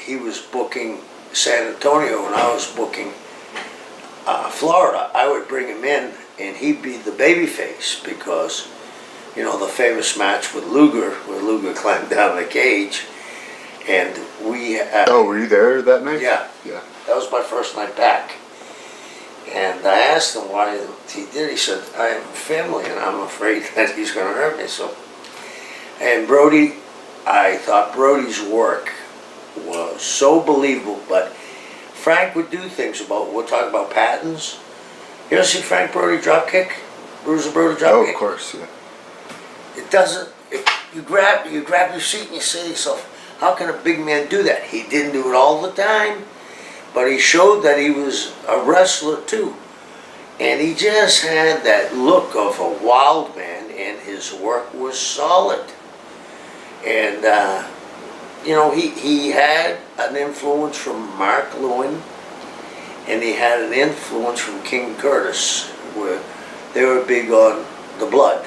he was booking San Antonio and I was booking Florida, I would bring him in and he'd be the babyface because, you know, the famous match with Luger, where Luger climbed down the cage, and we... oh, were you there that night? Yeah. Yeah. That was my first night back. And I asked him why he did. He said, I have a family and I'm afraid that he's going to hurt me. So, and Brody, I thought Brody's work was so believable, but Frank would do things about, we'll talk about patterns. You ever see Frank Brody drop kick? Bruiser Brody drop kick? Oh, of course, yeah. It doesn't, you grab your seat and you say to yourself, how can a big man do that? He didn't do it all the time, but he showed that he was a wrestler too. And he just had that look of a wild man, and his work was solid. And, you know, he had an influence from Mark Lewin, and he had an influence from King Curtis, where they were big on the blood.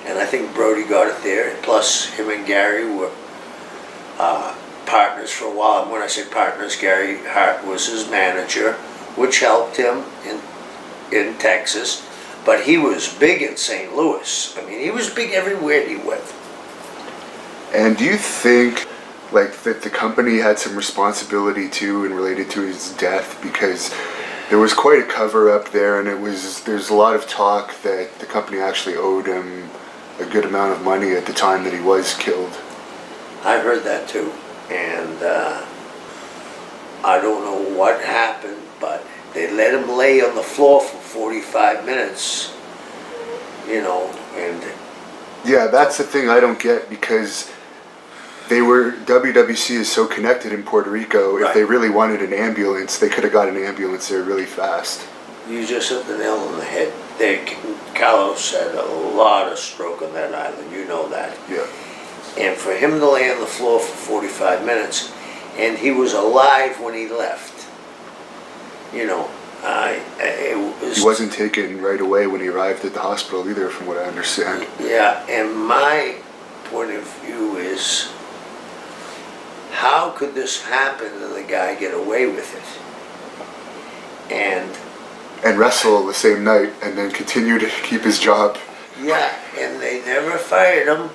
And I think Brody got it there. Plus, him and Gary were partners for a while. And when I say partners, Gary Hart was his manager, which helped him in Texas. But he was big in St. Louis. I mean, he was big everywhere he went. And do you think, like, that the company had some responsibility too in related to his death? Because there was quite a cover-up there, and there's a lot of talk that the company actually owed him a good amount of money at the time that he was killed. I heard that too, and I don't know what happened, but they let him lay on the floor for 45 minutes, you know, and... Yeah, that's the thing I don't get, because WWC is so connected in Puerto Rico. Right. If they really wanted an ambulance, they could have got an ambulance there really fast. You just hit the nail on the head. Carlos had a lot of stroke on that island, you know that. Yeah. And for him to lay on the floor for 45 minutes, and he was alive when he left, you know, it was... He wasn't taken right away when he arrived at the hospital either, from what I understand. Yeah, and my point of view is, how could this happen and the guy get away with it? And wrestle the same night and then continue to keep his job. yeah, and they never fired him.